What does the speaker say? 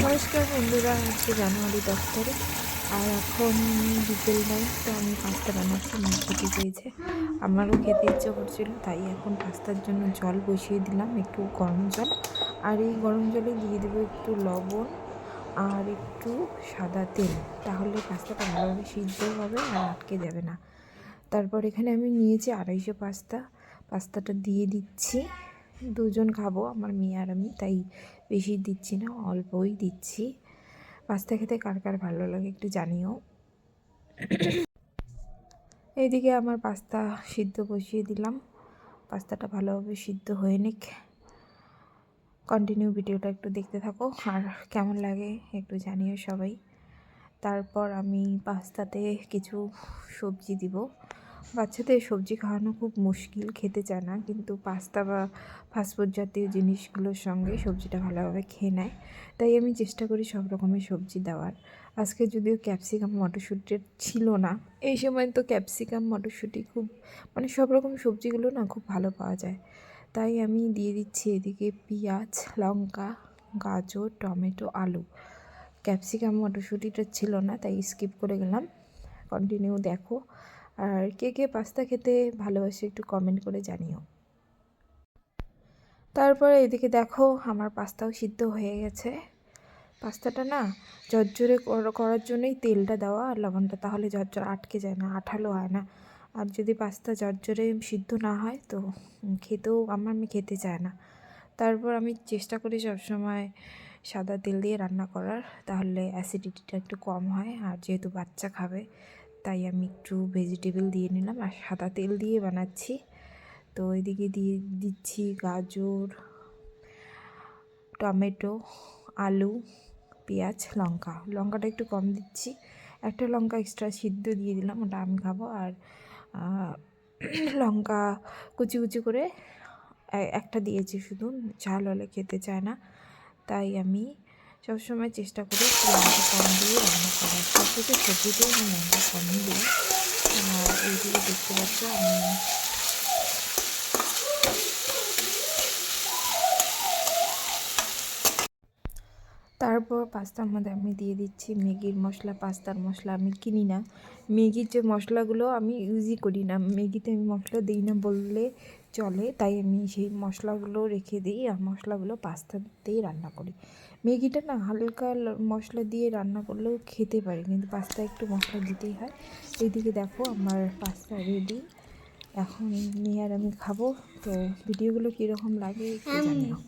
নমস্কার বন্ধুরা, আজকে জানুয়ারি 10 তারিখ আর এখন বিকেল টাইম। তো আমি পাস্তা বানাচ্ছি, মা খেতে চেয়েছে, আমারও খেতে ইচ্ছে করছিল, তাই এখন পাস্তার জন্য জল বসিয়ে দিলাম, একটু গরম জল। আর এই গরম জলে দিয়ে দেবো একটু লবণ আর একটু সাদা তেল, তাহলে পাস্তাটা ভালোভাবে সিদ্ধও হবে আর আটকে যাবে না। তারপর এখানে আমি নিয়েছি 250 পাস্তা, পাস্তাটা দিয়ে দিচ্ছি। দুজন খাবো, আমার মেয়ে আর আমি, তাই বেশি দিচ্ছি না, অল্পই দিচ্ছি। পাস্তা খেতে কার কার ভালো লাগে একটু জানিও। এইদিকে আমার পাস্তা সিদ্ধ বসিয়ে দিলাম, পাস্তাটা ভালোভাবে সিদ্ধ হয়ে নিক। কন্টিনিউ ভিডিওটা একটু দেখতে থাকো, আর কেমন লাগে একটু জানিও সবাই। তারপর আমি পাস্তাতে কিছু সবজি দিব। বাচ্চাদের সবজি খাওয়ানো খুব মুশকিল, খেতে চায় না, কিন্তু পাস্তা বা ফাস্টফুড জাতীয় জিনিসগুলোর সঙ্গে সবজিটা ভালোভাবে খেয়ে নেয়, তাই আমি চেষ্টা করি সব রকমের সবজি দেওয়ার। আজকে যদিও ক্যাপসিকাম মটরশুঁটি ছিল না, এই সময় তো ক্যাপসিকাম মটরশুঁটি খুব সব রকম সবজিগুলো না খুব ভালো পাওয়া যায়, তাই আমি দিয়ে দিচ্ছি এদিকে পেঁয়াজ, লঙ্কা, গাজর, টমেটো, আলু। ক্যাপসিকাম মটরশুঁটিটা ছিল না, তাই স্কিপ করে গেলাম। কন্টিনিউ দেখো, আর কে কে পাস্তা খেতে ভালোবাসে একটু কমেন্ট করে জানিও। তারপরে এদিকে দেখো আমার পাস্তাও সিদ্ধ হয়ে গেছে। পাস্তাটা না ঝরঝরে করার জন্যই তেলটা দেওয়া আর লবণটা, তাহলে ঝরঝর আটকে যায় না, আঠালো হয় না। আর যদি পাস্তা ঝরঝরে সিদ্ধ না হয় তো খেতেও আমার মেয়ে খেতে চায় না। তারপর আমি চেষ্টা করি সবসময় সাদা তেল দিয়ে রান্না করার, তাহলে অ্যাসিডিটিটা একটু কম হয়। আর যেহেতু বাচ্চা খাবে, তাই আমি একটু ভেজিটেবল দিয়ে নিলাম আর সাদা তেল দিয়ে বানাচ্ছি। তো এদিকে দিয়ে দিচ্ছি গাজর, টমেটো, আলু, পেঁয়াজ, লঙ্কাটা একটু কম দিচ্ছি, একটা লঙ্কা এক্সট্রা সিদ্ধ দিয়ে দিলাম, ওটা আমি খাবো। আর লঙ্কা কুচি কুচি করে একটা দিয়েছি, শুধু ঝাল হলে খেতে চায় না, তাই আমি সবসময় চেষ্টা করি লঙ্কা কম দিয়ে রান্না করার। প্রত্যেকটা সবজিতেই আমি লঙ্কা কম দিই। আর এইদিকে দেখতে পাচ্ছ আমি তারপর পাস্তার মধ্যে আমি দিয়ে দিচ্ছি ম্যাগির মশলা। পাস্তার মশলা আমি কিনি না, ম্যাগির যে মশলাগুলো আমি ইউজই করি না, ম্যাগিতে আমি মশলা দিই না বললে চলে, তাই আমি সেই মশলাগুলো রেখে দিই আর মশলাগুলো পাস্তাতেই রান্না করি। ম্যাগিটা না হালকা মশলা দিয়ে রান্না করলেও খেতে পারি, কিন্তু পাস্তা একটু মশলা দিতেই হয়। এইদিকে দেখো আমার পাস্তা রেডি, এখন মেয়ে আর আমি খাবো। তো ভিডিওগুলো কীরকম লাগে একটু জানিও।